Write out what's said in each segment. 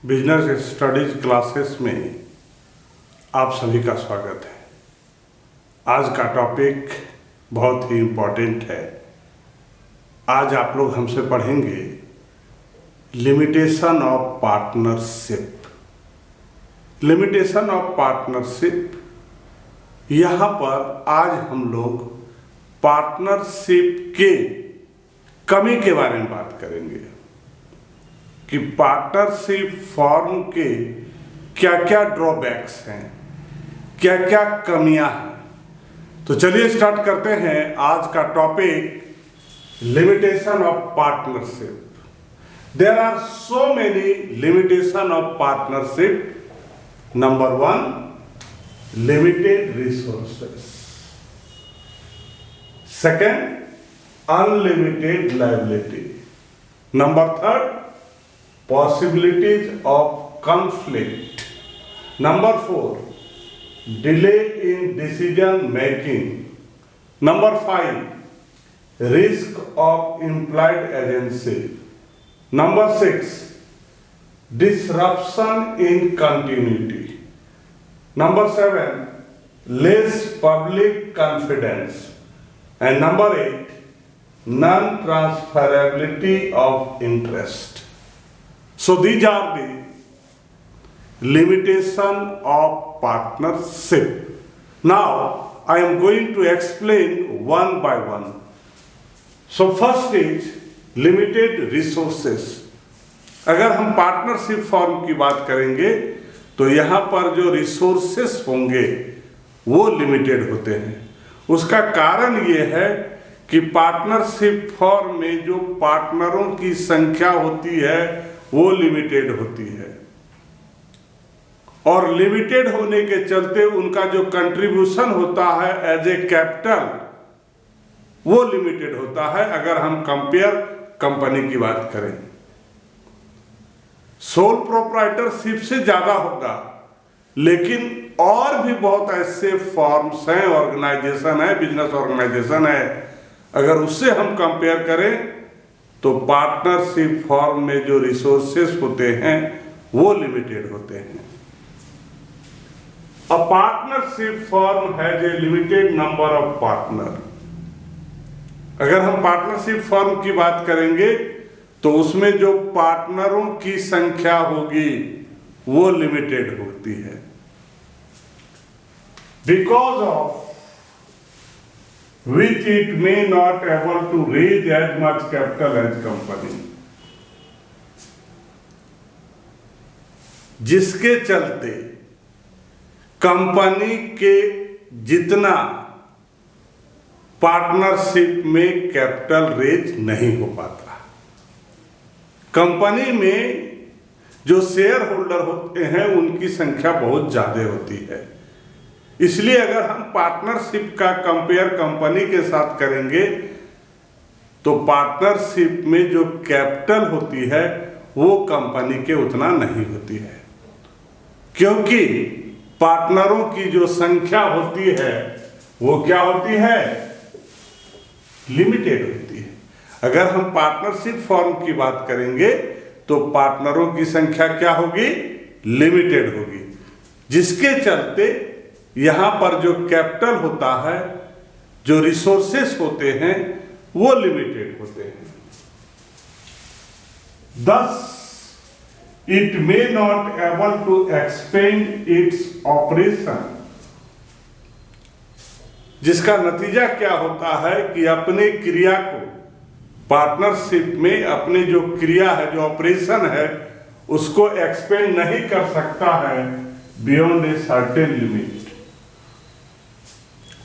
Business studies classes में आप सभी का स्वागत है। आज का टॉपिक बहुत ही इम्पोर्टेंट है। आज आप लोग हमसे पढ़ेंगे limitation of partnership. Limitation of partnership, यहाँ पर आज हम लोग पार्टनरशिप के कमी के बारे में बात करेंगे कि पार्टनरशिप फॉर्म के क्या क्या ड्रॉबैक्स हैं, क्या क्या कमियां हैं। तो चलिए स्टार्ट करते हैं आज का topic, limitation of partnership. There are so many limitation of partnership. Number 1, limited resources. Second, unlimited liability. Number 3, possibilities of conflict. Number 4, delay in decision making. Number 5, risk of implied agency. Number 6, disruption in continuity. Number 7, less public confidence. And number 8, non-transferability of interest. So these are the limitation of partnership. Now I am going to explain one by one. So first is limited resources. अगर हम partnership form की बात करेंगे तो यहाँ पर जो resources होंगे वो लिमिटेड होते हैं। उसका कारण ये है कि पार्टनरशिप फॉर्म में जो पार्टनरों की संख्या होती है वो लिमिटेड होती है, और लिमिटेड होने के चलते उनका जो कंट्रीब्यूशन होता है एज ए कैपिटल वो लिमिटेड होता है। अगर हम कंपेयर कंपनी की बात करें, सोल प्रोप्राइटरशिप से ज्यादा होगा, लेकिन और भी बहुत ऐसे फॉर्म्स हैं, ऑर्गेनाइजेशन है, बिजनेस ऑर्गेनाइजेशन है, अगर उससे हम कंपेयर करें तो पार्टनरशिप फॉर्म में जो रिसोर्सेस होते हैं वो लिमिटेड होते हैं। A partnership form has a limited number of partner. अगर हम पार्टनरशिप फॉर्म की बात करेंगे तो उसमें जो पार्टनरों की संख्या होगी वो लिमिटेड होती है, because of which it may not able to raise as much capital as company, जिसके चलते कंपनी के जितना पार्टनरशिप में कैपिटल रेज नहीं हो पाता। कंपनी में जो शेयर होल्डर होते हैं उनकी संख्या बहुत ज्यादा होती है, इसलिए अगर हम पार्टनरशिप का कंपेयर कंपनी के साथ करेंगे तो पार्टनरशिप में जो कैपिटल होती है वो कंपनी के उतना नहीं होती है, क्योंकि पार्टनरों की जो संख्या होती है वो क्या होती है, लिमिटेड होती है। अगर हम पार्टनरशिप फॉर्म की बात करेंगे तो पार्टनरों की संख्या क्या होगी, लिमिटेड होगी, जिसके चलते यहां पर जो कैपिटल होता है, जो रिसोर्सेस होते हैं वो लिमिटेड होते हैं। Thus, it may not able to expand its operation, जिसका नतीजा क्या होता है कि अपने क्रिया को पार्टनरशिप में अपने जो क्रिया है, जो ऑपरेशन है, उसको एक्सपेंड नहीं कर सकता है बियॉन्ड ए सर्टेन लिमिट।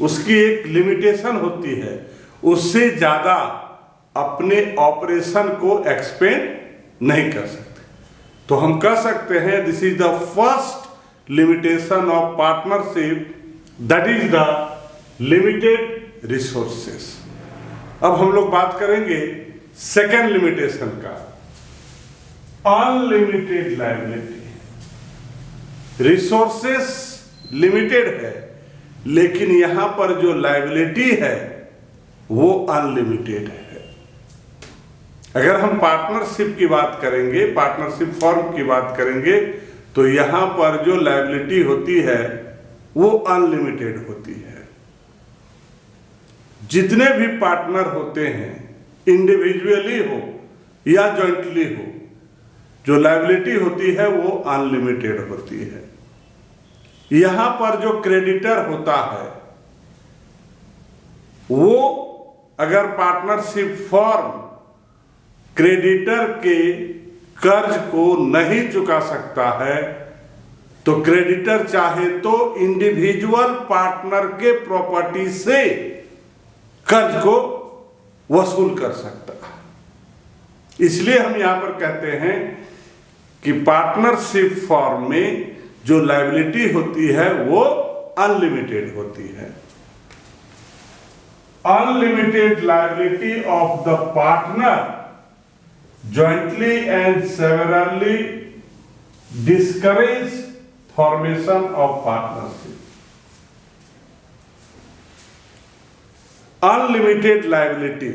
उसकी एक लिमिटेशन होती है, उससे ज्यादा अपने ऑपरेशन को एक्सपेंड नहीं कर सकते। तो हम कह सकते हैं this is the first limitation of partnership, that is the limited resources. अब हम लोग बात करेंगे सेकेंड लिमिटेशन का, अनलिमिटेड लायबिलिटी। रिसोर्सेस लिमिटेड है, लेकिन यहां पर जो लायबिलिटी है वो अनलिमिटेड है। अगर हम पार्टनरशिप की बात करेंगे, पार्टनरशिप फॉर्म की बात करेंगे, तो यहां पर जो लायबिलिटी होती है वो अनलिमिटेड होती है। जितने भी पार्टनर होते हैं, इंडिविजुअली हो या जॉइंटली हो, जो लायबिलिटी होती है वो अनलिमिटेड होती है। यहां पर जो क्रेडिटर होता है वो अगर पार्टनरशिप फॉर्म क्रेडिटर के कर्ज को नहीं चुका सकता है तो क्रेडिटर चाहे तो इंडिविजुअल पार्टनर के प्रॉपर्टी से कर्ज को वसूल कर सकता है। इसलिए हम यहां पर कहते हैं कि पार्टनरशिप फॉर्म में जो लायबिलिटी होती है वो अनलिमिटेड होती है। Unlimited liability of the partner jointly and severally discourage formation of partnership. Unlimited liability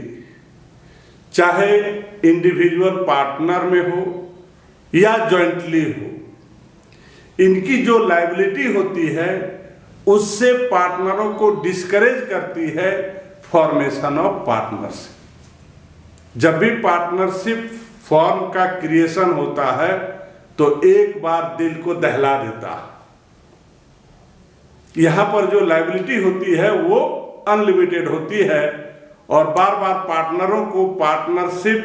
चाहे इंडिविजुअल पार्टनर में हो या जॉइंटली हो, इनकी जो लायबिलिटी होती है उससे पार्टनरों को डिस्करेज करती है फॉर्मेशन ऑफ पार्टनरशिप। जब भी पार्टनरशिप फॉर्म का क्रिएशन होता है तो एक बार दिल को दहला देता है। यहां पर जो लायबिलिटी होती है वो अनलिमिटेड होती है और बार बार पार्टनरों को पार्टनरशिप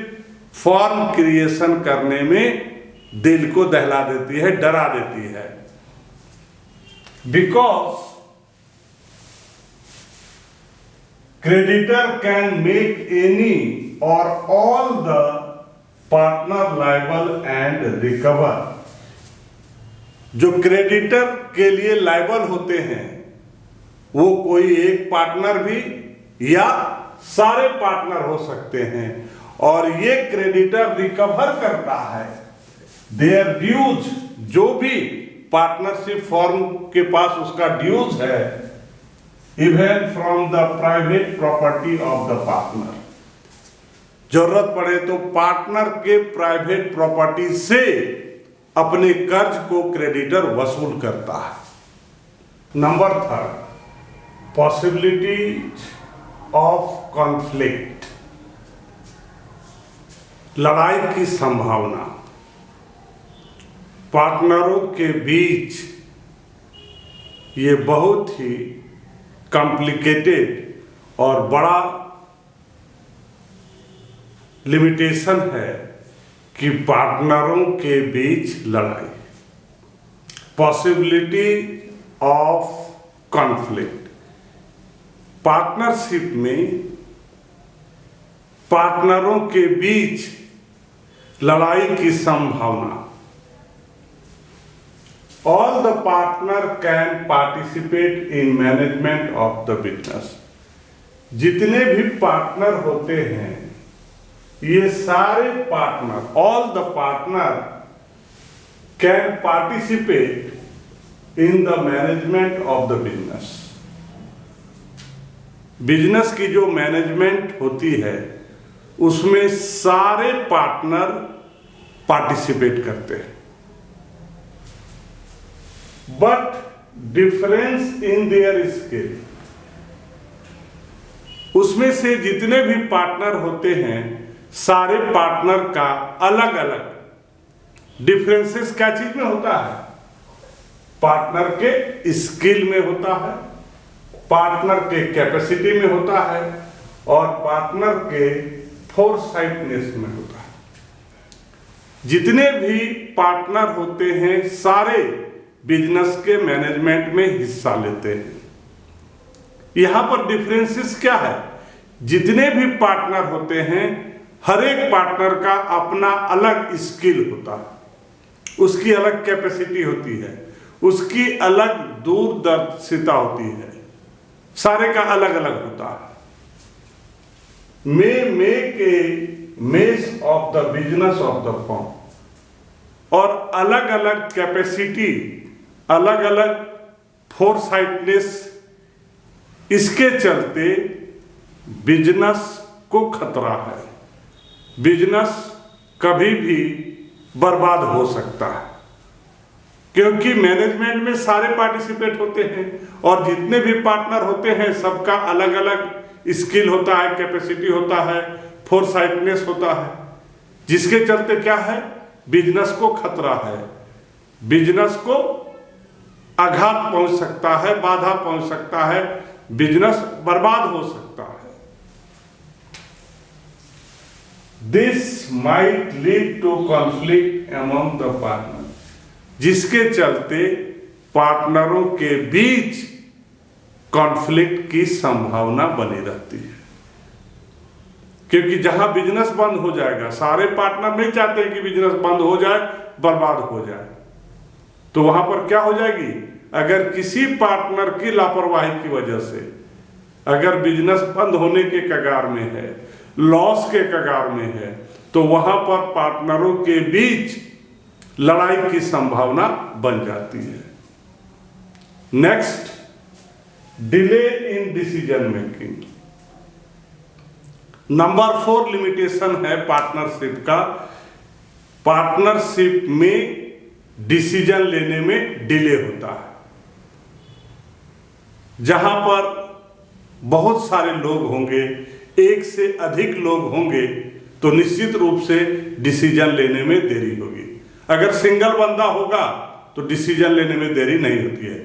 फॉर्म क्रिएशन करने में दिल को दहला देती है, डरा देती है। Because creditor can make any or all the partner liable and recover। जो क्रेडिटर के लिए लायबल होते हैं वो कोई एक पार्टनर भी या सारे पार्टनर हो सकते हैं और ये क्रेडिटर रिकवर करता है देयर ड्यूज, जो भी पार्टनरशिप फॉर्म के पास उसका ड्यूज है, even from the private property of the partner. जरूरत पड़े तो पार्टनर के प्राइवेट प्रॉपर्टी से अपने कर्ज को क्रेडिटर वसूल करता है। नंबर 3, पॉसिबिलिटी ऑफ कॉन्फ्लिक्ट, लड़ाई की संभावना। पार्टनरों के बीच ये बहुत ही कॉम्प्लिकेटेड और बड़ा लिमिटेशन है कि पार्टनरों के बीच लड़ाई, पॉसिबिलिटी ऑफ कॉन्फ्लिक्ट। पार्टनरशिप में पार्टनरों के बीच लड़ाई की संभावना। All the partner can participate in management of the business। जितने भी पार्टनर होते हैं ये सारे partner, all the partner can participate in the management of the business। Business की जो मैनेजमेंट होती है उसमें सारे पार्टनर पार्टिसिपेट करते हैं। But difference in their skill, उसमें से जितने भी पार्टनर होते हैं सारे पार्टनर का अलग अलग डिफरेंसेस क्या चीज में होता है? पार्टनर के स्किल में होता है, पार्टनर के कैपेसिटी में होता है और पार्टनर के फोरसाइटनेस में होता है। जितने भी पार्टनर होते हैं सारे बिजनेस के मैनेजमेंट में हिस्सा लेते हैं। यहां पर डिफरेंसेस क्या है? जितने भी पार्टनर होते हैं हर एक पार्टनर का अपना अलग स्किल होता है, उसकी अलग कैपेसिटी होती है, उसकी अलग दूरदर्शिता होती है, सारे का अलग अलग होता है। May make a mess of the business of the firm. और अलग अलग कैपेसिटी, अलग अलग फोरसाइटनेस, इसके चलते बिजनेस को खतरा है। बिजनेस कभी भी बर्बाद हो सकता है, क्योंकि मैनेजमेंट में सारे पार्टिसिपेट होते हैं और जितने भी पार्टनर होते हैं सबका अलग अलग स्किल होता है, कैपेसिटी होता है, फोरसाइटनेस होता है, जिसके चलते क्या है, बिजनेस को खतरा है, बिजनेस को आघात पहुंच सकता है, बाधा पहुंच सकता है, बिजनेस बर्बाद हो सकता है। This might lead to conflict among the partner, जिसके चलते पार्टनरों के बीच कॉन्फ्लिक्ट की संभावना बनी रहती है, क्योंकि जहां बिजनेस बंद हो जाएगा, सारे पार्टनर नहीं चाहते कि बिजनेस बंद हो जाए, बर्बाद हो जाए, तो वहां पर क्या हो जाएगी, अगर किसी पार्टनर की लापरवाही की वजह से अगर बिजनेस बंद होने के कगार में है, लॉस के कगार में है, तो वहां पर पार्टनरों के बीच लड़ाई की संभावना बन जाती है। Next, delay in decision making. Number 4 limitation है पार्टनरशिप का, पार्टनरशिप में डिसीजन लेने में डिले होता है। जहां पर बहुत सारे लोग होंगे, एक से अधिक लोग होंगे, तो निश्चित रूप से डिसीजन लेने में देरी होगी। अगर सिंगल बंदा होगा तो डिसीजन लेने में देरी नहीं होती है,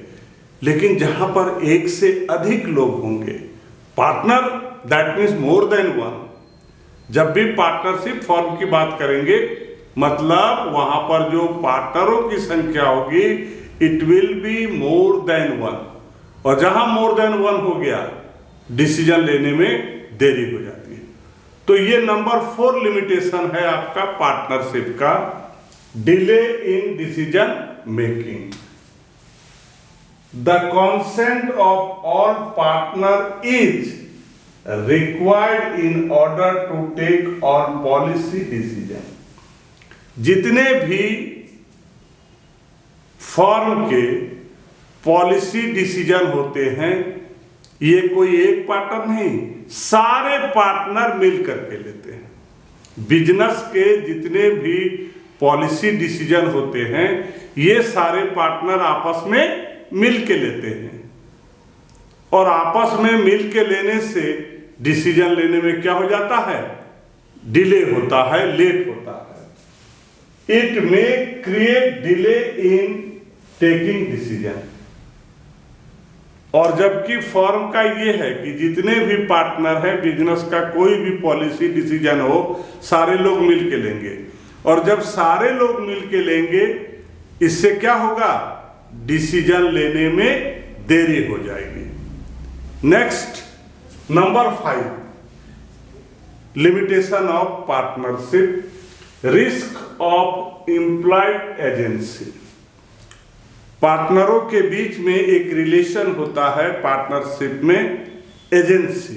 लेकिन जहां पर एक से अधिक लोग होंगे, partner that means more than one, जब भी पार्टनरशिप फॉर्म की बात करेंगे मतलब वहां पर जो पार्टनरों की संख्या होगी it will be more than one, और जहां मोर देन वन हो गया डिसीजन लेने में देरी हो जाती है। तो ये नंबर 4 लिमिटेशन है आपका पार्टनरशिप का, delay in decision making. The consent of all partner is required in order to take all policy decision. जितने भी फर्म के पॉलिसी डिसीजन होते हैं, ये कोई एक पार्टनर नहीं, सारे पार्टनर मिल करके लेते हैं। बिजनेस के जितने भी पॉलिसी डिसीजन होते हैं ये सारे पार्टनर आपस में मिल के लेते हैं, और आपस में मिल के लेने से डिसीजन लेने में क्या हो जाता है, डिले होता है, लेट होता है। It may create delay in taking decision. और जबकि फर्म का ये है कि जितने भी पार्टनर हैं, बिजनेस का कोई भी पॉलिसी डिसीजन हो सारे लोग मिल के लेंगे, और जब सारे लोग मिल के लेंगे इससे क्या होगा, डिसीजन लेने में देरी हो जाएगी। Next, number 5 limitation of partnership, risk of employed agency. पार्टनरों के बीच में एक रिलेशन होता है पार्टनरशिप में, एजेंसी।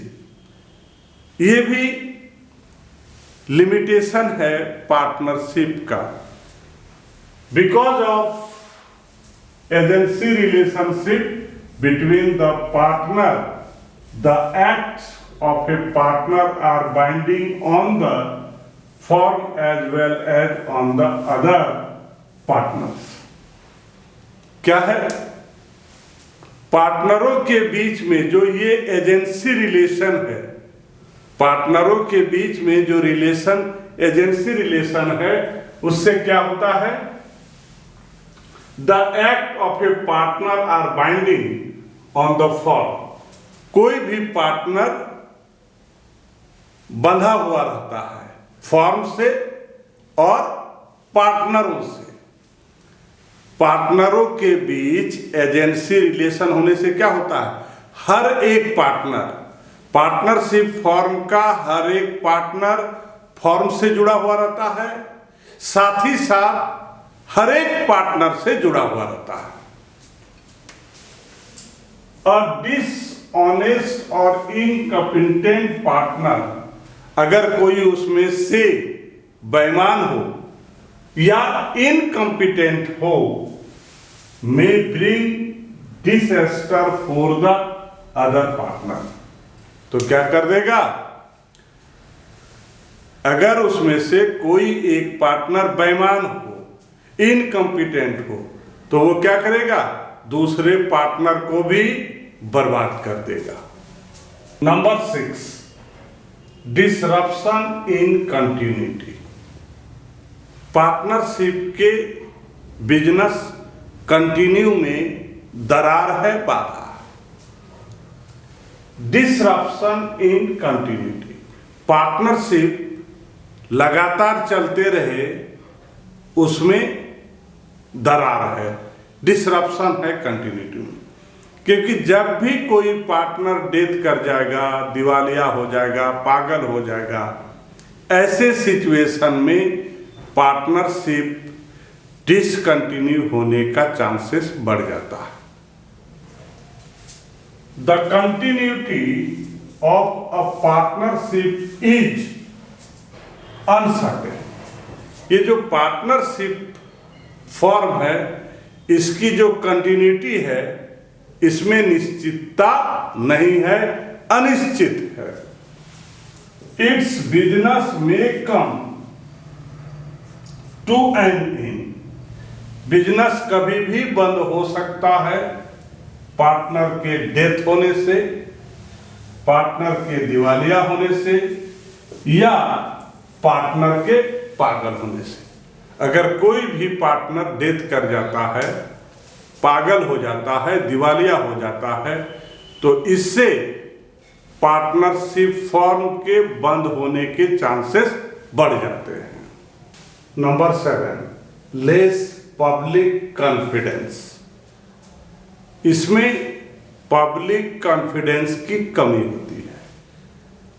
ये भी लिमिटेशन है पार्टनरशिप का। Because of agency relationship between the partner, the act of a partner are binding on the firm as well as on the other partners. क्या है, पार्टनरों के बीच में जो ये एजेंसी रिलेशन है, पार्टनरों के बीच में जो रिलेशन एजेंसी रिलेशन है, उससे क्या होता है, the act of a partner are binding on the firm. कोई भी पार्टनर बंधा हुआ रहता है फर्म से और पार्टनरों से। पार्टनरों के बीच एजेंसी रिलेशन होने से क्या होता है, हर एक पार्टनर, पार्टनरशिप फर्म का हर एक पार्टनर फर्म से जुड़ा हुआ रहता है, साथ ही साथ हर एक पार्टनर से जुड़ा हुआ रहता है। अ डिसऑनेस्ट और इनकम्पिटेंट पार्टनर, अगर कोई उसमें से बेईमान हो या इनकम्पिटेंट हो, may bring disaster for the other partner. तो क्या कर देगा, अगर उसमें से कोई एक पार्टनर बेईमान हो, इनकम्पिटेंट हो, तो वो क्या करेगा, दूसरे पार्टनर को भी बर्बाद कर देगा। नंबर 6, डिसरप्शन इन कंटिन्यूटी। पार्टनरशिप के बिजनेस कंटिन्यू में दरार है, बाधा। डिसरप्शन इन कंटिन्यूटी, पार्टनरशिप लगातार चलते रहे, उसमें दरार है, डिसरप्शन है कंटिन्यूटी में। क्योंकि जब भी कोई पार्टनर डेथ कर जाएगा, दिवालिया हो जाएगा, पागल हो जाएगा, ऐसे सिचुएशन में पार्टनरशिप डिसकंटिन्यू होने का चांसेस बढ़ जाता है। The continuity of a partnership is uncertain. ये जो पार्टनरशिप फॉर्म है, इसकी जो कंटिन्यूटी है, इसमें निश्चितता नहीं है, अनिश्चित है। इट्स बिजनेस में come to an end. Business कभी भी बंद हो सकता है, पार्टनर के डेथ होने से, पार्टनर के दिवालिया होने से, या पार्टनर के पागल होने से। अगर कोई भी पार्टनर डेथ कर जाता है, पागल हो जाता है, दिवालिया हो जाता है, तो इससे पार्टनरशिप फॉर्म के बंद होने के चांसेस बढ़ जाते हैं। Number 7, less public confidence. इसमें पब्लिक कॉन्फिडेंस की कमी होती है।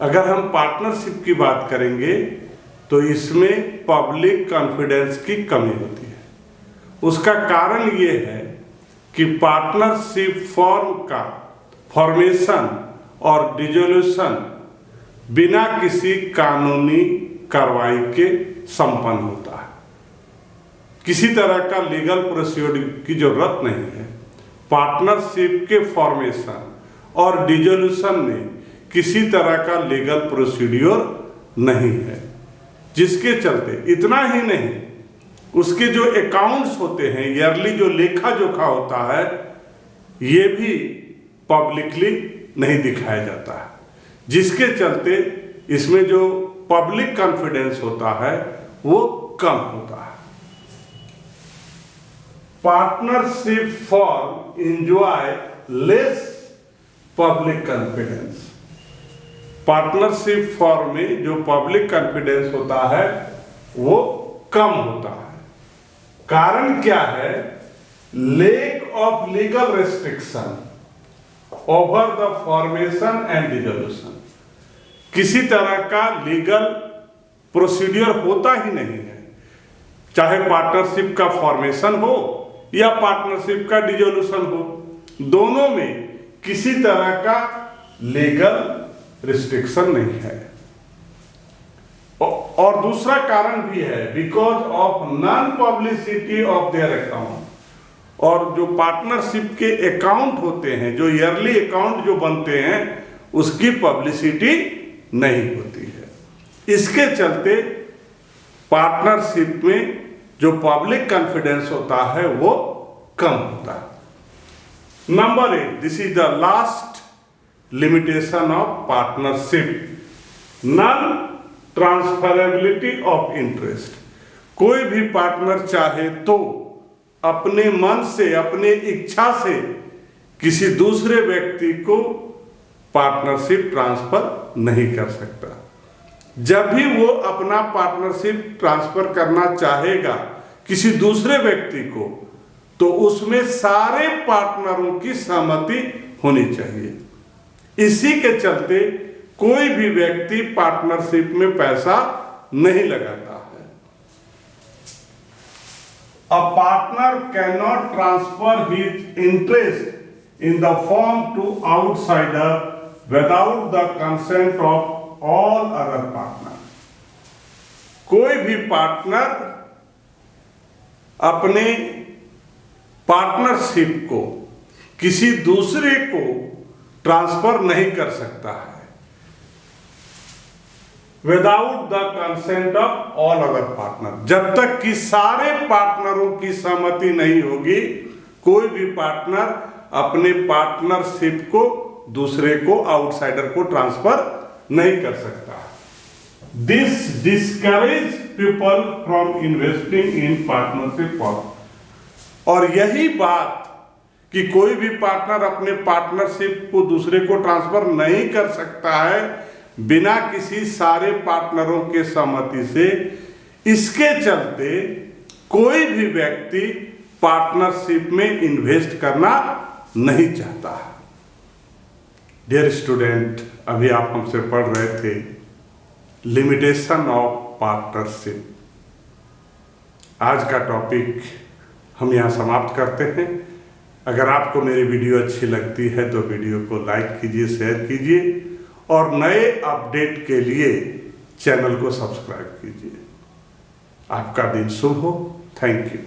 अगर हम पार्टनरशिप की बात करेंगे तो इसमें पब्लिक कॉन्फिडेंस की कमी होती है। उसका कारण ये है कि पार्टनरशिप फॉर्म का फॉर्मेशन और डिसोल्यूशन बिना किसी कानूनी कार्रवाई के संपन्न होता है। किसी तरह का लीगल प्रोसीड्यूर की जरूरत नहीं है। पार्टनरशिप के फॉर्मेशन और डिसोल्यूशन में किसी तरह का लीगल प्रोसीड्यूर नहीं है, जिसके चलते इतना ही नहीं, उसके जो अकाउंट्स होते हैं, ईयरली जो लेखा जोखा होता है, ये भी पब्लिकली नहीं दिखाया जाता है, जिसके चलते इसमें जो पब्लिक कॉन्फिडेंस होता है वो कम होता है। Partnership form enjoy less public confidence. Partnership form में जो पब्लिक कॉन्फिडेंस होता है वो कम होता है। कारण क्या है? Lake of legal restriction over the formation and dissolution. किसी तरह का लीगल प्रोसीड्यूर होता ही नहीं है, चाहे पार्टनरशिप का फॉर्मेशन हो या पार्टनरशिप का डिसोल्यूशन हो, दोनों में किसी तरह का लीगल रिस्ट्रिक्शन नहीं है। और दूसरा कारण भी है, because of non publicity of their account. और जो पार्टनरशिप के अकाउंट होते हैं, जो ईयरली अकाउंट जो बनते हैं, उसकी पब्लिसिटी नहीं होती है। इसके चलते पार्टनरशिप में जो पब्लिक कॉन्फिडेंस होता है वो कम होता है। Number 8, this is the last limitation of partnership, non transferability of interest. कोई भी पार्टनर चाहे तो अपने मन से, अपने इच्छा से किसी दूसरे व्यक्ति को पार्टनरशिप ट्रांसफर नहीं कर सकता। जब भी वो अपना पार्टनरशिप ट्रांसफर करना चाहेगा किसी दूसरे व्यक्ति को, तो उसमें सारे पार्टनरों की सहमति होनी चाहिए। इसी के चलते कोई भी व्यक्ति पार्टनरशिप में पैसा नहीं लगाता है। A partner cannot transfer his interest in the firm to outsider without the consent of all other partners. कोई भी पार्टनर अपने पार्टनरशिप को किसी दूसरे को ट्रांसफर नहीं कर सकता है without the consent of all other partner. जब तक कि सारे पार्टनरों की सहमति नहीं होगी, कोई भी पार्टनर अपने पार्टनरशिप को दूसरे को, आउटसाइडर को ट्रांसफर नहीं कर सकता। This discourage people from investing in partnership. और यही बात कि कोई भी पार्टनर अपने पार्टनरशिप को दूसरे को ट्रांसफर नहीं कर सकता है बिना किसी सारे पार्टनरों के सहमति से, इसके चलते कोई भी व्यक्ति पार्टनरशिप में इन्वेस्ट करना नहीं चाहता। डियर स्टूडेंट, अभी आप हमसे पढ़ रहे थे लिमिटेशन ऑफ पार्टनरशिप। आज का टॉपिक हम यहाँ समाप्त करते हैं। अगर आपको मेरी वीडियो अच्छी लगती है तो वीडियो को लाइक कीजिए, शेयर कीजिए और नए अपडेट के लिए चैनल को सब्सक्राइब कीजिए। आपका दिन शुभ हो। Thank you.